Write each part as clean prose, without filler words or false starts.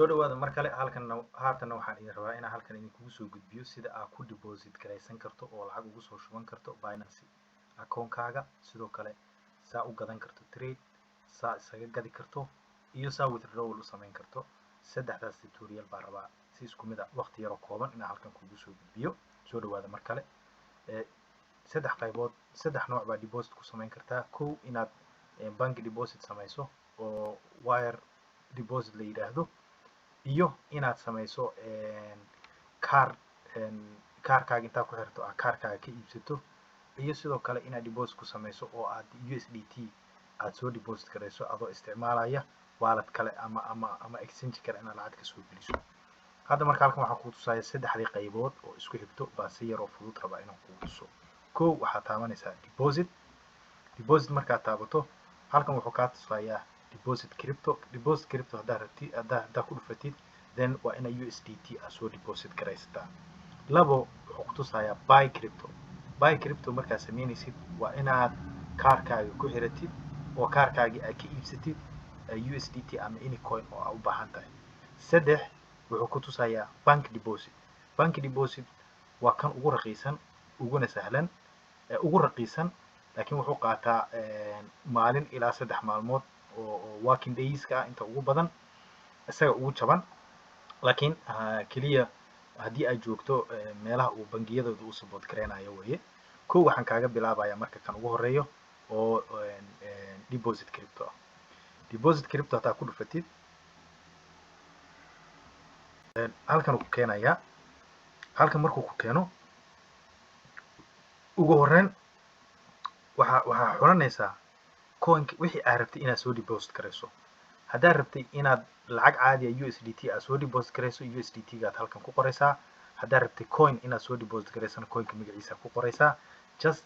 soo dhawaada mar kale haatan waxaan idin rabaa inaan halkan idinkugu soo gudbiyo sida aad ku deposit garaysan karto oo lacag ugu soo shuban karto Binance account-kaaga, sidoo kale saa u gadan karto trade, saa isaga gadi karto iyo saa withdrawal u samayn karto. Saddexdaas tutorial baan rabaa si isku mid ah waqti yar oo kooban inaan halkan kugu soo gudbiyo. Soo dhawaada mar kale. saddex nooc baa deposit ku samayn kartaa. Kow, inaad bank deposit samayso oo wire deposit la yiraahdo, iyo inaad samayso kaarkaaga intaa ku xirto kaarkaaga ka iibsato, iyo sidoo kale inaad deposit ku samayso oo aad USDT aad soo deposit garayso adoo isticmaalaya wallet kale ama exchange kale inaad lacag ka soo geliso. Hadda marka halkan waxaan ku tusayaa saddexdii qaybood oo isku xigto baa si yar oo fudud rabaa inaan kugu tuso. Kow, waxaad taabanaysaa deposit markaad taabato halkan wuxuu kaa tusayaa deposit crypto haddaad ku dhufatid then waa ina USDT aad soo deposit garaysataa. Labo, wuxuu ku tusayaa buy crypto markaad samaynaysid waa inaad kaarkaaga ku xiratid oo kaarkaagii aad ka iibsatid USDT ama any coin oo aad u baahan tahay. Saddex, wuxuu ku tusayaa bank deposit waa kan ugu raqiisan uguna sahlan ugu raqiisan, laakiin wuxuu qaataa maalin ilaa 3 maalmood oo working days ka inta ugu badan isaga ugu jaban. Laakiin kaliya haddii aad joogto meelaha uu bangiyadooda u support gareynayo weeye. Kow, waxaan kaaga bilaabayaa marka kan ugu horeeyo oo deposit crypto hataa ku dhufatid halkan ku keenayaa. Halkan markuu ku keeno ugu horeyn waxaa xulanaysaa coinka wixii aad rabtay inaad soo deposit garayso. Haddaad rabtay inaad lacag caadi ah USDT aad soo deposit garayso, USDT-gaad halkan ku qoraysaa. Haddaad rabtay coin inaad soo deposit garaysana coinka magaciisa ku qoraysaa. Just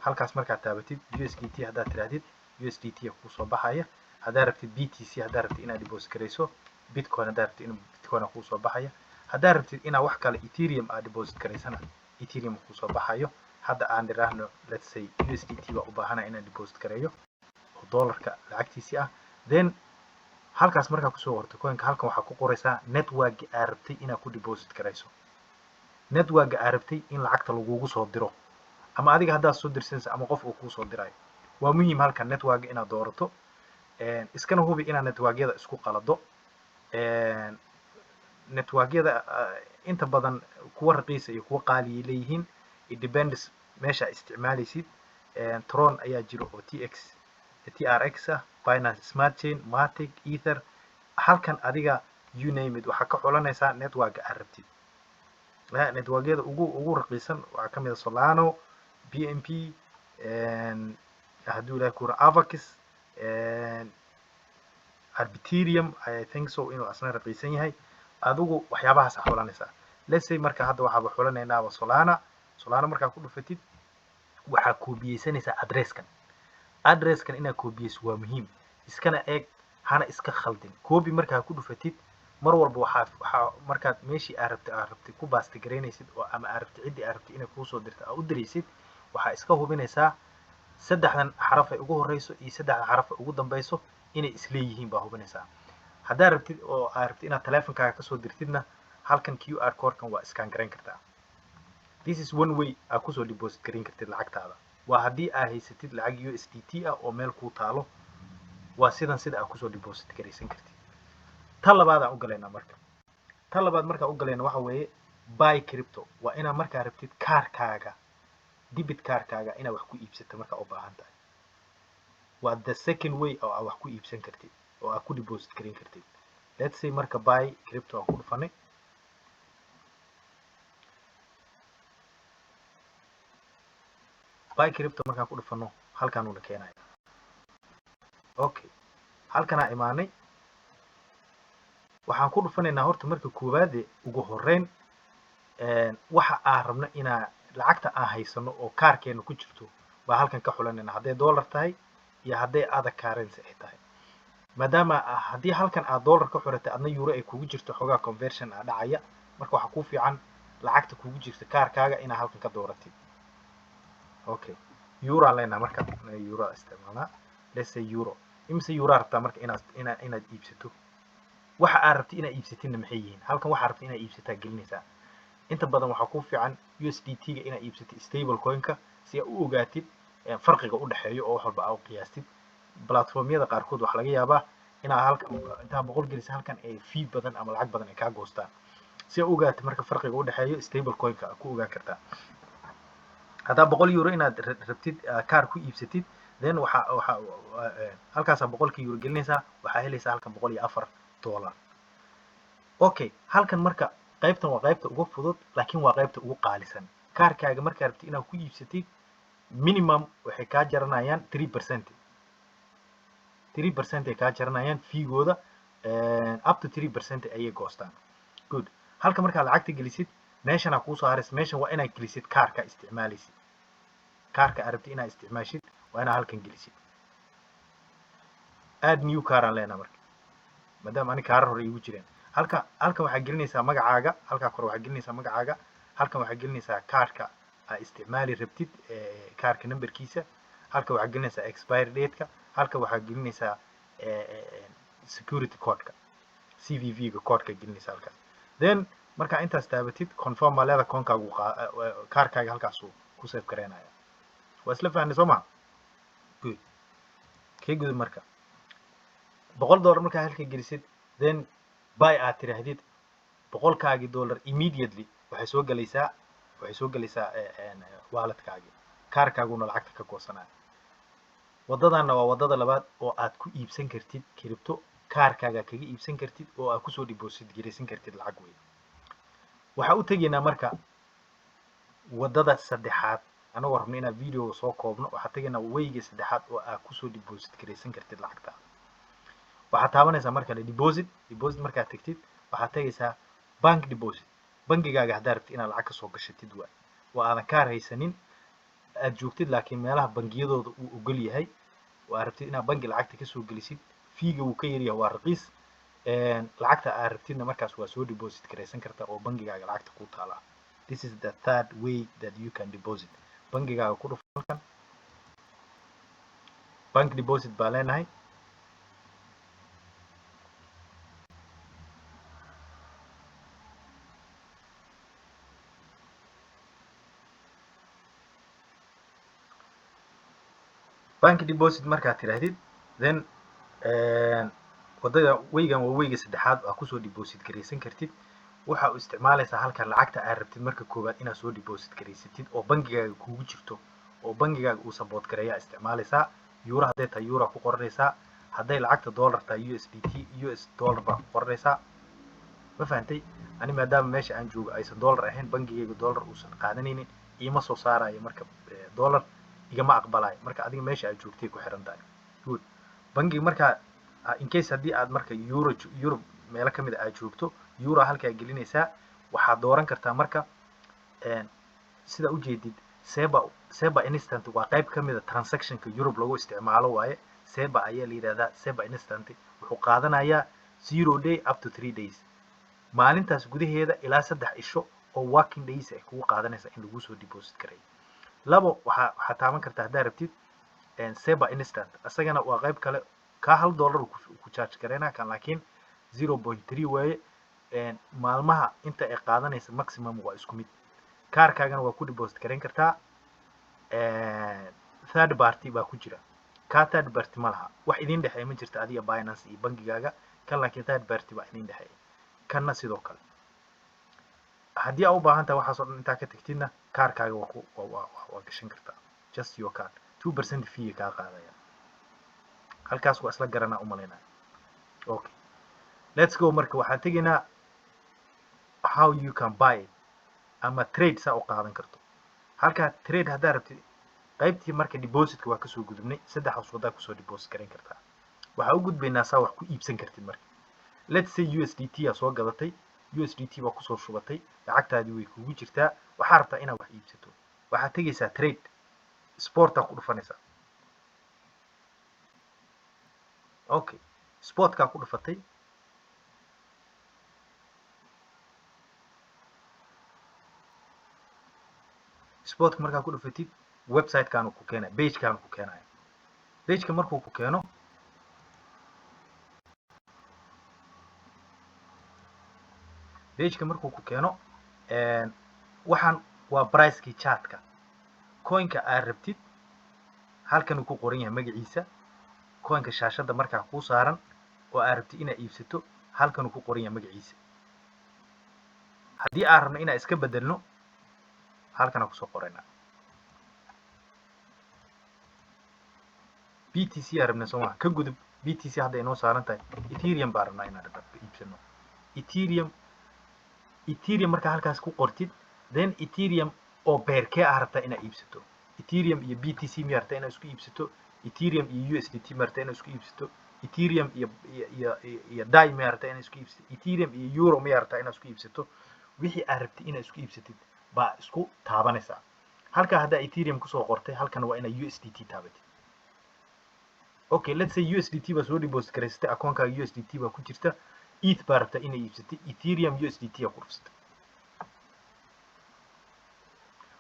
halkaas markaad taabatid USDT haddaad tirahdid USDT kuu soo baxaya. Haddaad rabtid BTC haddaad rabtid inaad deposit garayso, Bitcoin haddaad rabtid in Bitcoin kuu soo baxaya. Haddaad rabtid inaad wax kale Ethereum aad deposit garaysana Ethereum kuu soo baxayo. Hadda aan dhiraahno let's say USDT baa u baahanahay inaan deposit gareeyo oo dollarka lacagtiisii ah. Then halkaas markaa kusoo qorto coinka halkan waxaa ku qoraysaa network aad rabtay inaad ku deposit garayso. Network aad rabtay in lacagta lagugu soo diro ama adiga haddaad soo dirsanaysa ama qof uu kuu soo dirayo. Waa muhiim halkan network inaad doorato. Iskana hubi inaad network-yada isku qalado. Network-yada inta badan kuwa raqiis iyo kuwa qaali leeyihiin. It depends meesha isticmaalaysid. Tron ayaa jiro oo TRX ah, Binance Smart Chain, Matic, Ether. Halkan adiga you name it waxaa ka xulanaysaa network aad rabtid. Network-yada ugu raqiisan waxaa ka mid ah Solana, BNB, hadduu ilaahay ku yiraahdo Avax, Ethereum, I think so inuu asna raqiisan yahay. Adigu waxyaabahaas xulanaysaa. Let's say marka hadda waxaaba xulanaynaa Solana markaa ku dhufatid waxaa koobiyeysanaysaa address-kan inaad koobiyeyso waa muhiim. Iskana eeg hana iska khaldin. Koobi markaa ku dhufatid mar walba waxaa markaad meeshii aad rabtay ku baasti garaynaysid oo ama aad rabtay cidii aad rabtay inay kuu soo dirto aad u diraysid, waxaa iska hubinaysaa saddexdan xaraf ay ugu horeyso iyo saddexda xaraf ay ugu dambeyso inay isleeyihiin baa hubinaysaa. Haddaad rabtid oo aad rabtid inaad taleefankaaga ka soo dirtidna halkan QR code-kan waa scan garayn kartaa. This is one way aad ku soo deposit garin kartid lacagtaada. Waa haddii aad haysatid lacag USDT ah oo meel ku taalo, waa sida aad ku soo deposit garaysan kartid. Tan labaad aan u galaynaa marka. Tan labaad markaa u galayna waxa weeye buy crypto. Waa inaad markaa rabtid kaarkaaga debit kaarkaaga inaad wax ku iibsato markaa u baahan tahay. Waa the second way oo aad wax ku iibsan kartid oo aad ku deposit garin kartid. Let's say marka buy crypto aan ku dhufanay. Buy crypto markaan ku dhufano halkan uu na keenayo. Okay, halkan aan imaanay. Waxaan ku dhufanaynaa horta marka koowaad ugu horeyn waxa aan rabno inaa lacagta aan haysano oo kaarkeena ku jirto baa halkan ka xulanaynaa hadday dollar tahay iyo hadday other currency ay tahay. Maadaama haddii halkan aad dollar ka xuratay adna euro ay kugu jirto xogaa conversion ah dhacaya, marka waxaa ku fiican lacagta kugu jirta kaarkaaga inaa halkan ka dooratid. Okay, euro leenahay marka euro isticmaalna. Let's say euro. Imse euro rabtaa marka inaad iibsato. waxa aad rabtid inaad iibsatidna maxay yihiin. Halkan waxa rabtid inaad iibsataa gelinaysaa. inta badan waxaa kuu fiican USDT-ga inaad iibsatid stable coin-ka si aad u ogaatid farqiga u dhexeeyo oo wax walba aad u qiyaastid. platformyada qaarkood waxaa laga yaabaa inaad halkan intaa 100 geliso halkan ay fee badan ama lacag badan ay kaa goostaan. si aad u ogaatid marka farqiga u dhexeeyo stable coin-ka aad ku ogaan kartaa. haddaa 100 euro inaad rabtid kaar ku iibsatid then halkaasaa 100 euro gelinaysaa, waxaa helaysaa halkan $104. okay, halkan marka qaybtan waa qaybta ugu fudud laakiin waa qaybta ugu qaalisan. kaarkaaga markaa rabtid inaad ku iibsatid minimum waxay kaa jaranayaan 3%. 3% ay kaa jaranayaan fiigooda, up to 3% ayay goostaan. good. halka markaa lacagta gelisid meeshanaa kuusoo haraysa. meeshan waa inaad gelisid kaarka isticmaalaysid. kaarka aad rabtid inaad isticmaashid waa inaad halkan gelisid. add new car aan leenahay marka maadaama ani kaarar hore igu jireen. halkan waxaa gelinaysaa magacaaga. halkaa kore waxaa gelinaysaa magacaaga. halkan waxaa gelinaysaa kaarka aad isticmaali rabtid, kaarka numberkiisa. halka waxaa gelinaysaa expiry date-ka. halka waxaa gelinaysaa security code-ka, CVV-ga code-ka gelinaysaa halkaas. then markaa intaas taabatid confirm maa leeda koonkaagu kaarkaaga halkaasuu ku save gareynaya. waa isla fahanay soo maa? good. kee gudub marka $100 markaa halka gelisid then buy aad tiraahdid $100kaagii dollar immediately waxay soo galaysaa walletkaagii. kaarkaaguna lacagta ka goosanaya. wadadaana waa wadada labaad oo aad ku iibsan kartid crypto. kaarkaaga kaga iibsan kartid oo aad kusoo deposit garaysan kartid lacag weyn. waxaa u tegaynaa marka wadada saddexaad. anagoo rabno inaan video soo koobno waxaa tegaynaa wayga saddexaad oo aad kusoo deposit garaysan kartid lacagta. waxaad taabanaysaa marka deposit markaad tagtid waxaad tegaysaa bank deposit. bangigaaga haddaa rabtid inaad lacag kasoo gashatid waa aadan kaar haysanin aad joogtid laakiin meelaha bangiyadooda uu ogol yahay waa rabtid inaad bangi lacagta kasoo gelisid. fiiga wuu ka yaryahay, waa raqiis. lacagta aad rabtidna markaas waa soo deposit garaysan kartaa oo bangigaaga lacagta ku taala. this is the third way that you can deposit. bangigaaga ku dhufo halkan bank deposit baa leenahay. bank deposit markaad tiraahdid then wadada waygan waa wayga saddexaad oo kusoo deposit garaysan kartid. waxa uu isticmaalaysaa halkan lacagta aad rabtid marka koowaad inaad soo deposit garaysatid oo bangigaaga kuugu jirto oo bangigaaga uu support gareeyaa isticmaalaysaa. euro hadday tahay euro ku qoranaysaa. hadday lacagta dollar tahay USDT US dollar baa ku qoranaysaa. ma fahantay? ani maadaama meesha aan joogo aysan dollar ahayn bangigayga dollar uusan qaadanaynin iima soo saarayo marka dollar igama aqbalayo. marka adiga meesha aad joogtay ku xiran tahay. good. bangiga markaa in case haddii aad marka Europe meelo kamid aad joogto euro halkaa gelinaysaa. waxaad dooran kartaa marka sida ujeedid SEPA instant waa qayb kamid ah transactionka Europe lagu isticmaalo waaye. SEPA ayaa la yiraahdaa. SEPA instant wuxuu qaadanayaa 0 day up to 3 days. maalintaas gudaheeda ilaa 3 isho oo working days ay kugu qaadanaysaa in lagu soo deposit gareeyo. labo waxaa taaban kartaa haddaa rabtid SEPA instant. asagana waa qayb kale ka $1 ku charge gareynaa kan laakiin 0.3 waaye. maalmaha inta ay qaadanaysa maximum waa isku mid. kaarkaagana waa ku deposit gareyn kartaa. third party baa ku jira. ka third party ma laha. wax idin dhexeeya ma jirta adiga Binance iyo bangigaaga. kan laakiin third party baa idin dhexeeya. kanna sidoo kale. haddii aad u baahan tahay waxaas oo dhan intaa ka tagtidna kaarkaaga waa gashan kartaa. just your card 2% fee kaa qaadaya. halkaas waa isla garanaa u malaynaya. okay, let's go. marka waxaan tegaynaa how you can buy it ama trade saa u qaadan karto. halkaa trade haddaa rabtid qaybtii marka depositka waa kasoo gudubnay. saddexdaas wadaa kusoo deposit gareyn kartaa. waxaa u gudbaynaa saa wax ku iibsan kartid marka. let's say USDT aa soo gadatay. USDT baa kusoo shubatay. lacagtaadii way kugu jirtaa. waxaa rabtaa inaad wax iibsato. waxaad tegaysaa trade. sportaa ku dhufanaysaa. okay, sportkaa ku dhufatay. sportka markaa ku dhufatid website-kaanu ku keenaya, page-kaanu ku keenaya. page-ka markuu ku keeno pageka markuu ku keeno waxaan waa pricekii chartka coinka aad rabtid halkan uu ku qoran yahay magaciisa coinka shaashada markaa kuu saaran oo aad rabtid inaad iibsato halkan uu ku qoran yahay magaciisa haddii aan rabno inaan iska bedelno halkanaa kusoo qoraynaa BTC aan rabnaa soo maha ka gudub BTC hadda inoo saaran tahay Ethereum baan rabnaa inaan iibsano Ethereum markaa halkaas ku qortid then Ethereum oo beerkee ah rabtaa inaad iibsato Ethereum iyo BTC miyaa rabtaa inaad isku iibsato Ethereum iyo USDT miyaa rabtaa inaad isku iibsato Ethereum iyo DAI miyaa rabtaa inaad isku iibsato Ethereum iyo Euro miyaa rabtaa inaad isku iibsato wixii aad rabtid inaad isku iibsatid baa isku taabanaysaa halkaa haddaa Ethereum kusoo qortay halkan waa inaad USDT taabatid okay let's say USDT baa soo deposit garaysatay akoonkaaga USDT baa ku jirta ETH baa rabtaa inay iibsatay Ethereum USDT aa ku dhufsatay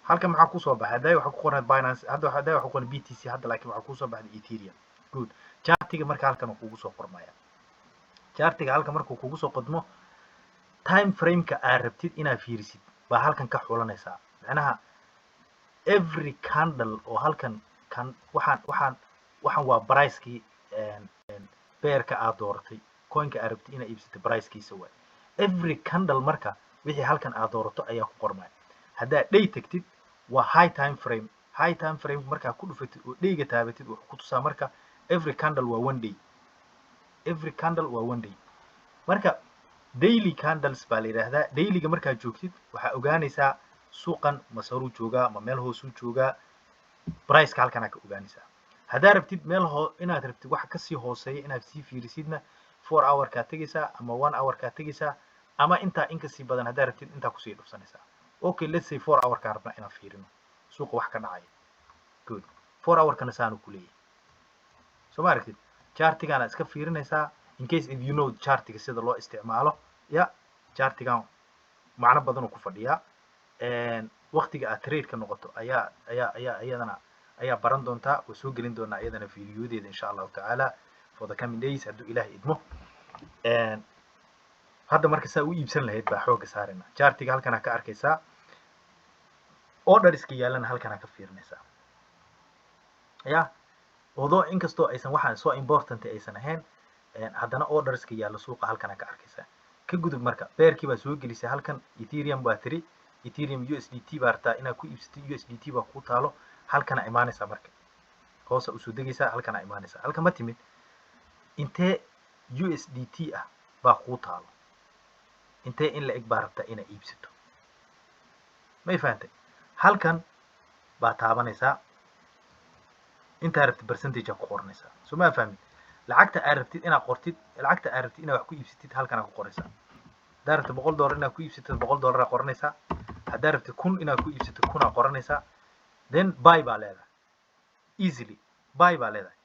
halkan maxaa kusoo baxay hadda waxaa ku qoran Binance hadda waxaa ku qoran BTC hadda laakiin waxaa kusoo baxday Ethereum good chartiga marka halkan uu kugu soo qormaya chartiga halkan markuu kugu soo qodmo time frame-ka aad rabtid inaad fiirisid baa halkan ka xulanaysaa macnaha every candle oo halkan kan waxaan waa pricekii beerka aad dooratay coinka aad rabtid inaad iibsatay pricekiisa waay every candle marka wixii halkan aad doorato ayaa ku qormaya haddaad day tagtid waa high time frame markaa ku dhufatid oo dayga taabatid wuxuu ku tusaa marka every candle waa one day marka daily candles baa la yidhaahdaa dailyga markaad joogtid waxaa ogaanaysaa suuqan ma saruu joogaa ma meel hoosuu joogaa priceka halkanaa ka ogaanaysaa haddaa rabtid inaad rabtid wax kasii hooseeya inaad sii fiirisidna 4 hour kaa tegaysaa ama 1 hour kaa tegaysaa ama intaa inkasii badan haddaa rabtid intaa kusii dhufsanaysaa okay let's say 4 hour kaa rabnaa inaan fiirino suuqa wax ka dhacaya good 4 hour kana saanu ku leeyahay soo ma aragtid chartigaana iska fiirinaysaa in case if you know chartiga sida loo isticmaalo chartigan macno badan uu ku fadhiyaa waqtiga aad trade ka noqoto ayaa baran doontaa oo soo gelin doonaa iyadana fiidiyodeeda insha allahu tacaala for the coming days hadduu ilaahay idmo hadda marka saa u iibsan lahayd baa xooga saarayna chartiga halkanaa ka arkaysaa orderska yaalana halkanaa ka fiirinaysaa although inkastoo aysan waxaan soo important aysan ahayn haddana orderska yaalla suuqa halkanaa ka arkaysaa ka gudub marka beerkii baa soo gelisay halkan Ethereum baa tiri Ethereum USDT baa rabtaa inaad ku iibsatid USDT baa ku taalo halkana imaanaysaa marka hoosa usoo degaysaa halkana imaanaysaa halka ma timid intee USDT ah baa kuu taalo intee in la eg baa rabtaa inaad iibsato may fahantay halkan baa taabanaysaa intaa rabtid percentage ku qoranaysaa soo ma fahmin lacagta aad rabtid inaad qortid lacagta aad rabtid inaad wax ku iibsatid halkan aad ku qoraysaa haddaa rabtid $100 inaad ku iibsatid $100 aad qoranaysaa haddaa rabtid 1000 inaad ku iibsatid 1000 aad qoranaysaa then buy baa leedahay easily buy baa leedahay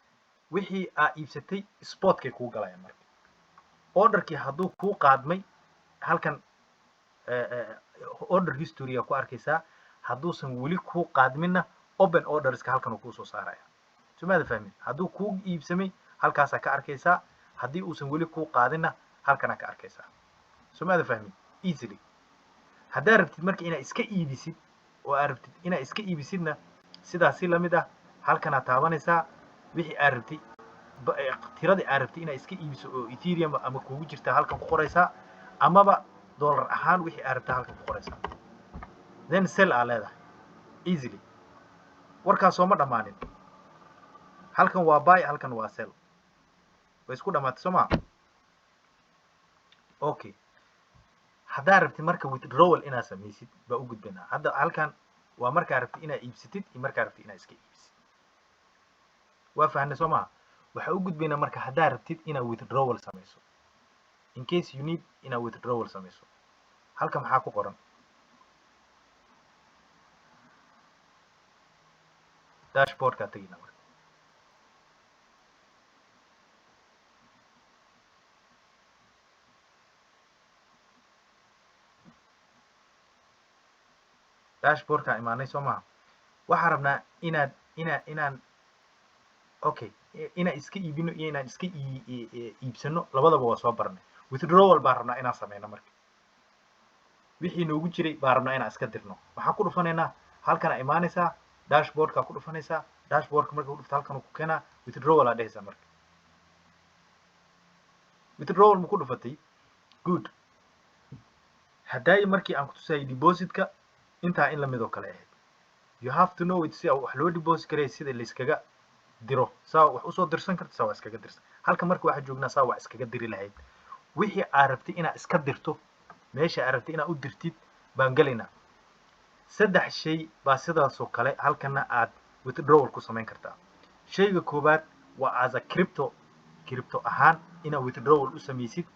wixii aad iibsatay spotkay kuu galayaan marka orderkii hadduu kuu qaadmay halkan order history ku arkaysaa hadduusan weli kuu qaadminna open orderska halkan uu kuu soo saaraya sumaada fahmin hadduu kuu iibsamay halkaasaa ka arkaysaa haddii uusan weli kuu qaadinna halkanaa ka arkaysaa sumaada fahmin easily haddaa rabtid marka inaad iska iibisid oo aad rabtid inaad iska iibisidna sidaasi lamid ah halkanaa taabanaysaa wixii aad rabtid tiradii aad rabtid inaad iska iibiso oo Ethereum ama kugu jirta halkan ku qoraysaa amaba dollar ahaan wixii aad rabtaa halkan ku qoraysaa then sell aa leedahay easily warkaas sooma dhammaanin halkan waa buy halkan waa sell way isku dhammaatay soo maa okay haddaa rabtid marka withdrawal inaad samaysid baa u gudbanaa hadda halkan waa markaa rabtid inaad iibsatid iyo markaa rabtid inaad iska iibsid waa fahanay soo maa waxaa u gudbaynaa marka haddaa rabtid inaad withdrawal samayso in case you need inaad withdrawal samayso halka maxaa ku qoran dashboardkaa tegina marka dashboardkaa imaanay soo maha waxaa rabnaa inaan okay inaan iska iibino iyo inaan iska iibsano labadaba waa soo barnay withdrawal baan rabnaa inaan sameyno marka wixii noogu jiray baan rabnaa inaan iska dirno waxaan ku dhufanaynaa halkan imaanaysaa dashboardka ku dhufanaysaa dashboardka marka ku dhufto halkan ku keenaa withdrawal aa dhehaysaa marka withdrawal ma ku dhufatay good hadday markii aan ku tusayay depositka intaa in la mid oo kale ahayd you have to know it si wax loo deposit karay sida la iskaga diro saa wax usoo dirsan karto saa wax iskaga dirsan halka marka waxa joognaa saa wax iskaga diri lahayd wixii aad rabtay inaad iska dirto meesha aad rabtay inaad u dirtid baan galaynaa saddex shay baa sidaas oo kale halkana aad withdrawal ku samayn kartaa shayga koobaad waa as a crypto ahaan inaad withdrawal u samaysid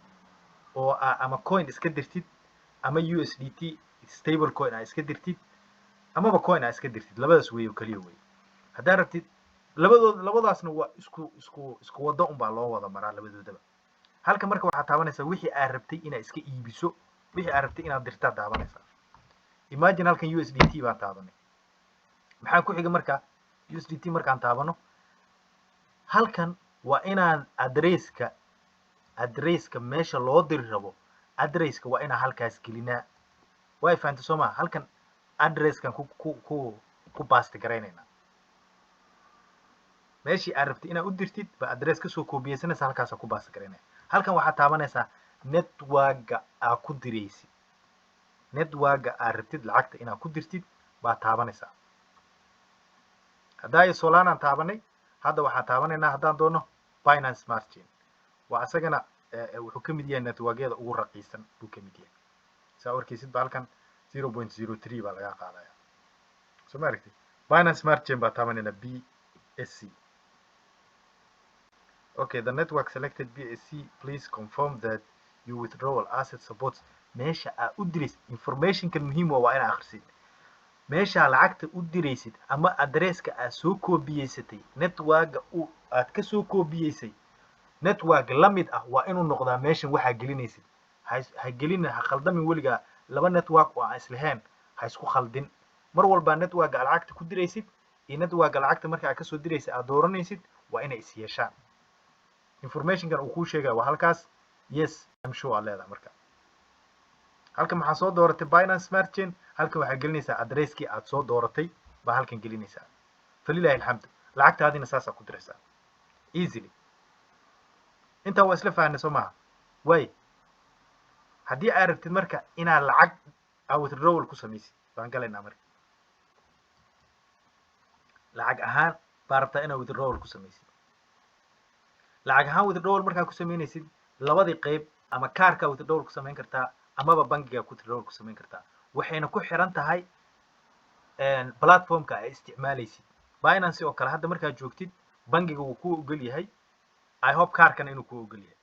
oo ama coin iska dirtid ama USDT stable coin aad iska dirtid amaba coin aad iska dirtid labadaas way oo kaliya way haddaad rabtid labadaasna waa isku wado un baa loo wada maraa labadoodaba halka marka waxaad taabanaysaa wixii aad rabtay inaad iska iibiso wixii aad rabtay inaad dirtaa taabanaysaa imagine halkan USDT baan taabanay maxaa ku xiga marka USDT markaan taabano halkan waa inaan adresska meesha loo diri rabo adresska waa inaan halkaas gelinaa way fahanto soo ma halkan adresskan ku baasti garaynayna meeshii aad rabtay inaad u dirtid ba adress ka soo koobiyeysanaysa halkaas ku baasti garaynaya halkan waxaad taabanaysaa network-ga aad ku diraysid network-ga aad rabtid lacagta inaad ku dirtid baa taabanaysaa haddaa Solana aan taabanay hadda waxaan taabanaynaa haddaan doono Binance Smart Chain waa asagana wuxuu ka mid yahay network-yada ugu raqiisan buu ka mid yahay saa warkaysid ba halkan 0.03 baa laga qaadaya soo ma aragtid Binance Smart Chain baa taabanaynaa BSC okay the network selected BSC please confirm that your withdrawal asset supports meesha aad u diraysid informationkan muhiim waa inaad akhrisid meesha lacagta u diraysid ama adresska aad soo koobiyeysatay network-ga aad ka soo koobiyeysay network la mid ah waa inuu noqdaa meeshan waxaa gelinaysid ha gelin ha khaldamin weligaa laba network oo aan islahayn ha isku khaldin mar walba network-ga lacagta ku diraysid iyo network-ga lacagta marka aad ka soo diraysid aad dooranaysid waa inay is yeeshaan informationkan uu kuu sheegaya waa halkaas yes I'm sure aad leedahay marka halkan maxaa soo dooratay Binance Smart Chain halkan waxaa gelinaysaa adresskii aad soo dooratay baa halkan gelinaysaa falilahi alxamdu lacagtaadina saasaa ku diraysaa easily intaa waa isla fahanay soo maaha way haddii aad rabtid marka inaad lacag aad withdrawal ku samaysid baan galaynaa marka lacag ahaan baa rabtaa inaad withdrawal ku samaysid lacag ahaan withdrawal markaad ku samaynaysid labadii qayb ama kaarka withdrawal ku samayn kartaa amaba bangiga withdrawal ku samayn kartaa waxayna ku xiran tahay platformka ay isticmaalaysid Binance oo kale hadda markaad joogtid bangiga wuu ku ogol yahay I hope kaarkana inuu ku ogol yahay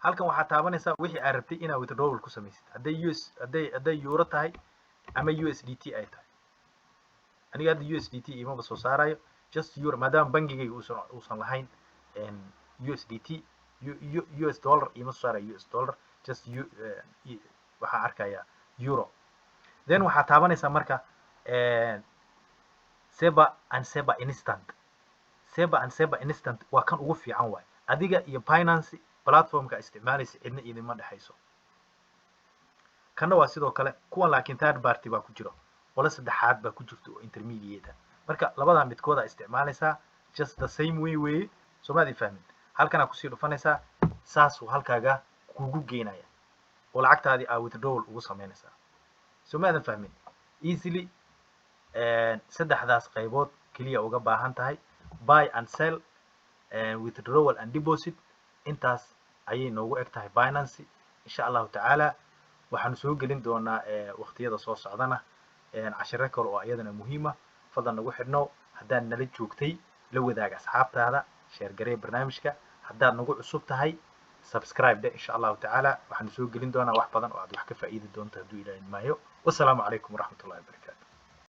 halkan waxaad taabanaysaa wixii aad rabtay inaad withdrawal ku samaysid hadday euro tahay ama USDT ay tahay aniga hadda USDT imaba soo saarayo just euro maadaama bangigayga uusan lahayn USDT US dollar ima soo saarayo US dollar just waxaan arkayaa euro then waxaad taabanaysaa marka Seba and Seba Instant waa kan ugu fiican waay adiga iyo Binance platformka isticmaalaysa cidna idinma dhexayso kana waa sidoo kale kuwan laakiin third party baa ku jiro wala saddexaad baa ku jirto oo intermediate ah marka labadan midkooda isticmaalaysaa just the same way Soomaali fahmin halkana ku sii dhufanaysaa saas uu halkaaga kugu geenaya oo lacagtaadii aad withdrawal ugu samaynaysaa Soomaali fahmin easily saddexdaas qaybood kaliya uga baahan tahay buy and sell withdrawal and deposit intaas ayay noogu eg tahay Binance insha Allah taala waxaan soo gelin doonaa waqtiyada soo socdana cashiro kale oo ayadana muhiim ah fadlan nagu xidhno haddaan nala joogtay la wadaag asxaabtaada share garee barnaamijka haddaad nagu cusub tahay subscribe da insha Allah taala waxaan soo gelin doonaa wax badan oo aad wax ka faa'iidi doonto hadduu Ilaahay maayo wassalaamu calaykum waraxmatullaahi wabarakaatuh